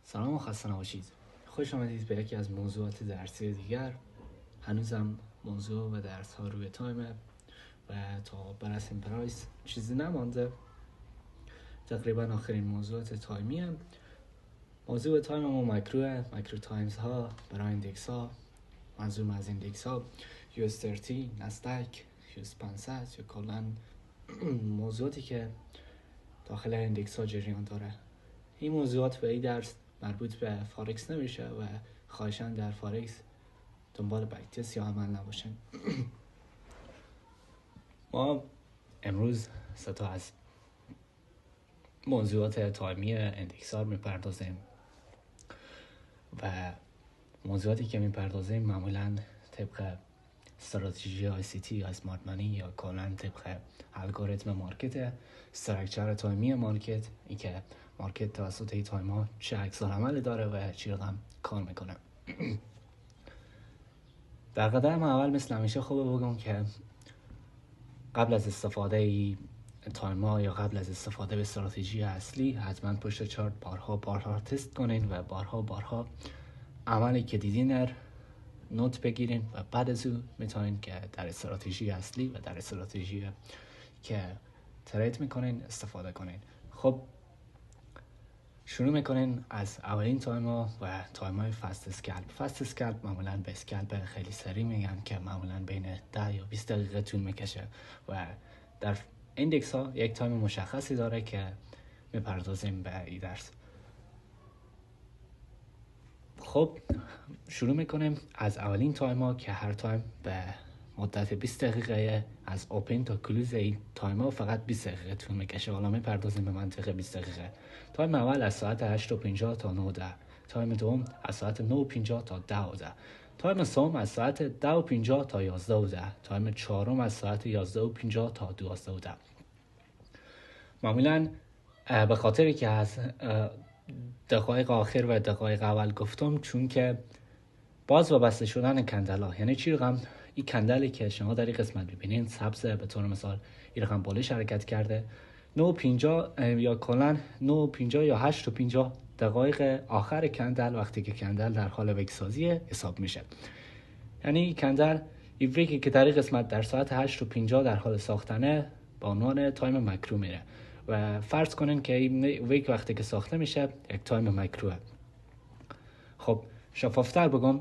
سلام و خسته نباشید. خوش آمدید به یکی از موضوعات درسی دیگر. هنوزم موضوع و درس ها روی تایمه و تا برسیم پرایس چیزی نمانده. تقریبا آخرین موضوعات تایمی هم. موضوع تایم ما مایکرو تایمز ها برای ایندکس ها. منظور از ایندکس ها US30، نستک، US500 یا کلا موضوعاتی که داخل ایندکس ها جریان داره. این موضوعات به این درس مربوط به فارکس نمیشه و خواهشاً در فارکس دنبال بک‌تست یا عمل نباشن. ما امروز سه تا از موضوعات تایمی اندکس ها میپردازیم و موضوعاتی که میپردازیم معمولاً طبق استراتژی ICT یا اسمارت منی یا کلاً طبق الگوریتم مارکت، استراکچر تایمی مارکت، این که مارکت توسط این تایم ها چه عکس‌العملی داره و چی رقم کار میکنه. در قدم اول مثل همیشه خوبه بگم که قبل از استفاده ای تایم ها یا قبل از استفاده به استراتژی اصلی حتما پشت چارت بارها تست کنین و بارها عملی که دیدین نوت بگیرین و بعد از او میتونین که در استراتژی اصلی و در استراتژی که ترید میکنین استفاده کنین. خب شروع میکنین از اولین تایم ها و تایم های فست اسکلپ معمولا به اسکلپ خیلی سریع میگن که معمولا بین 10 یا 20 دقیقه طول میکشه و در ایندکس ها یک تایم مشخصی داره که میپردازیم به این درس. خب شروع میکنیم از اولین تایم ها که هر تایم به مدت 20 دقیقه از اوپن تا کلوز این تایم ها فقط 20 دقیقه طول میکشه. حالا میپردازیم به منطقه 20 دقیقه. تایم اول از ساعت 8:50 تا 9:10، تایم دوم از ساعت 9:50 تا 10:10، تایم سوم از ساعت 10:50 تا 11:10، تایم چهارم از ساعت 11:50 تا 12:10. معمولا به خاطری که از دقایق آخر و دقایق اول گفتم چون که باز و بسته شدن کندل ها، یعنی چی رقم؟ این کندلی که شما در این قسمت ببینین سبزه، به طور مثال این رقم بالش حرکت کرده 9:50 یا کلا 9:50 یا 8:50 دقایق آخر کندل وقتی که کندل در حال ویکسازیه حساب میشه. یعنی کندل این ویکی که در این قسمت در ساعت 8:50 در حال ساختنه با عنوان تایم مایکرو میره و فرض کنین که این ویک وقتی که ساخته میشه یک تایم مایکروه. خب شفافتر بگم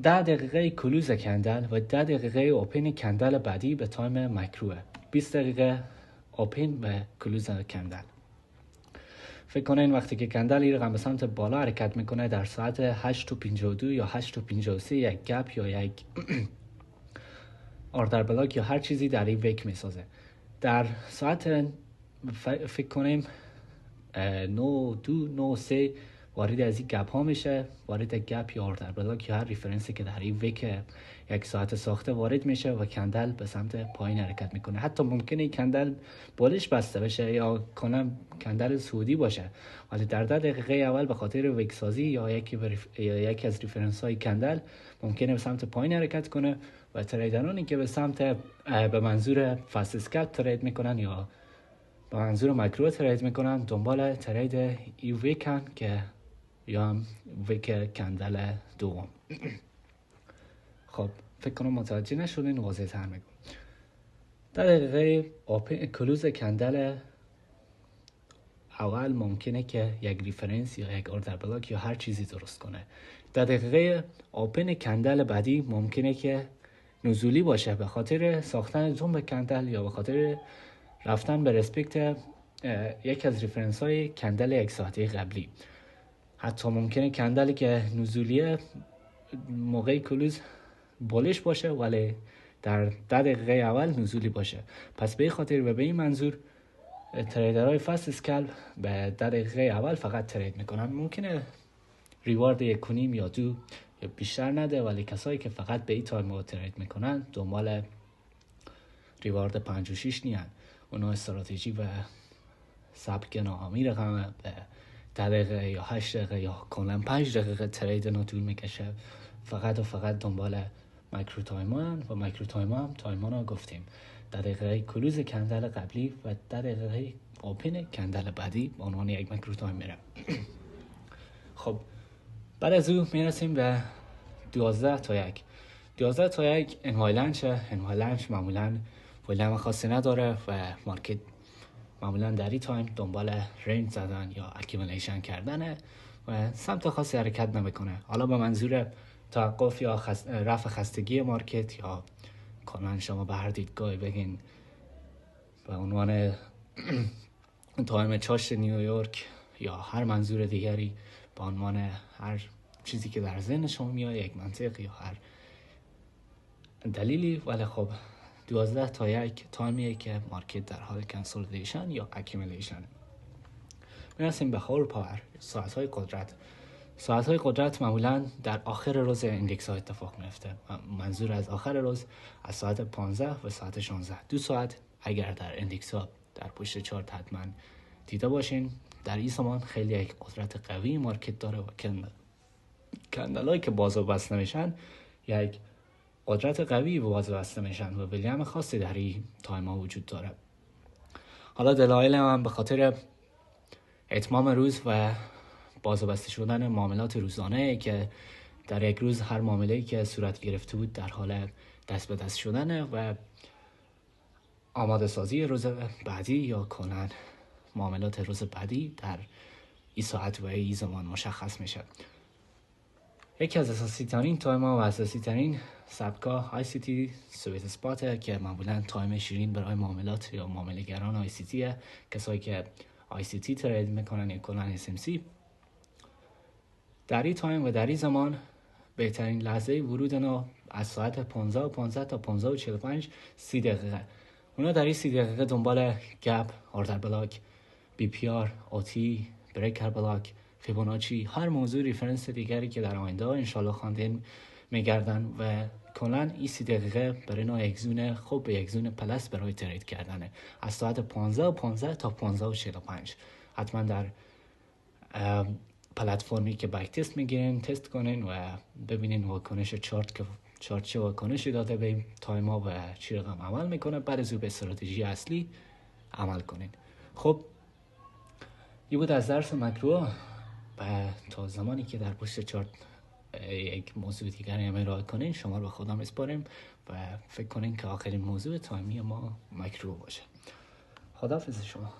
10 دقیقه کلوز کندل و 10 دقیقه اوپن کندل بعدی به تایم مایکروه. 20 دقیقه اوپن و کلوز کندل. فکر کنین وقتی که کندل این رقم به سمت بالا حرکت میکنه در ساعت 8:52 یا 8:53 یک گپ یا یک آردر بلاک یا هر چیزی در این ویک میسازه. در ساعت فکر کنیم 9:02 9:03 وارد از این گپ ها میشه، وارد گپ یا آردر بلاک یا هر ریفرنسی که در این ویک یک ساعت ساخته وارد میشه و کندل به سمت پایین حرکت میکنه. حتی ممکنه کندل بالش بسته بشه یا کنم کندل سعودی باشه، ولی در 10 دقیقه اول به خاطر ویک سازی یا یکی از ریفرنس های کندل ممکنه به سمت پایین حرکت کنه و تریدرانی که به سمت به منظور فست اسکلپ ترید میکنن یا به منظور مایکرو ترید میکنن دنبال ترید ای ویکن که یا ویک کندل دوم. خب فکر کنم متوجه نشدین، واضح تر میگم. در دقیقه اوپن کلوز کندل اول ممکنه که یک ریفرنس یا یک اوردر بلاک یا هر چیزی درست کنه. در دقیقه اوپن کندل بعدی ممکنه که نزولی باشه به خاطر ساختن دوم به کندل یا به خاطر رفتن به رسپکت یک از ریفرنس های کندل یک ساعته قبلی. حتی ممکنه کندلی که نزولیه موقع کلوز بالش باشه ولی در 10 دقیقه اول نزولی باشه. پس به این خاطر و به این منظور تریدرهای فست اسکلپ به 10 دقیقه اول فقط ترید میکنن. ممکنه ریوارد 1.5 یا 2 یا بیشتر نده، ولی کسایی که فقط به این تایم ترید میکنن دنبال ریوارد 5 و 6 نیان. اونا استراتژی و سبک ناهمی رقم به 10 دقیقه یا 8 دقیقه یا کلا 5 دقیقه ترید طول میکشه. فقط و فقط دنبال مایکرو تایمان و مایکرو تایمان تایمان گفتیم 10 دقیقه کلوز کندل قبلی و 10 دقیقه اوپن کندل بعدی به عنوان یک مایکرو تایم میره. خب بعد از او میرسیم به 12 تا 1. 12 تا 1 انهای لنچ معمولا ولیم خاصی نداره و مارکت معمولا در این تایم دنبال رنج زدن یا اکیومولیشن کردنه و سمت خاصی حرکت نمیکنه. حالا به منظور توقف یا رفع خستگی مارکت یا کلا شما به هر دیدگاهی بگین به عنوان تایم چاشت نیویورک یا هر منظور دیگری، به عنوان هر چیزی که در ذهن شما میاد، یک منطق یا هر دلیلی، ولی خب 12 تا 1 تایمیه که مارکت در حال کنسولیدیشن یا اکیومولیشن. میرسیم به هور پاور، ساعت‌های قدرت. ساعت‌های قدرت معمولا در آخر روز ایندکس ها اتفاق میفته. منظور از آخر روز از ساعت 15 و ساعت 16. 2 ساعت اگر در ایندکس ها در پشت چارت حتما دیده باشین، در این زمان خیلی یک قدرت قوی مارکت داره و کندلایی که باز و بسته میشن یک قدرت قوی باز و بسته میشن و ولیم خاصی در این تایم ها وجود داره. حالا دلایل هم به خاطر اتمام روز و باز و بسته شدن معاملات روزانه که در یک روز هر معامله‌ای که صورت گرفته بود در حال دست به دست شدنه و آماده سازی روز بعدی یا کلاً معاملات روز بعدی در این ساعت و این زمان مشخص میشه. یکی از اساسی ترین تایم ها و اساسی ترین سبکا های سی تی سویت اسپاته که معمولا تایم شیرین برای معاملات یا معامله‌گران های سی تیه، کسایی که آی سی تی ترید میکنن یا کلاً اس ام سی. در این تایم و در این زمان بهترین لحظه ورود اونا از ساعت 15 تا 15:45 30 دقیقه. اونا در این 30 دقیقه دنبال گپ، آردر بلاک، بی پی آر، آتی، بریکر بلاک، فیبوناچی، هر موضوع ریفرنس دیگری که در آینده انشالله خواندین میگردن و کلا این 30 دقیقه برای اینا یک زون خوب به یک زون پلس برای ترید کردنه. از ساعت 15 تا 15:45 حتما در پلتفرمی که بک تست میگیرین تست کنین و ببینین واکنش چارت که چارت چه واکنشی داده به این تایم ها و چی رقم عمل میکنه. بعد از او به استراتژی اصلی عمل کنین. خب این بود از درس مکرو و تا زمانی که در پشت چارت یک موضوع دیگری هم ارائه کنین شما رو به خودم اسپاریم و فکر کنین که آخرین موضوع تایمی ما مکرو باشه. خداحافظ شما.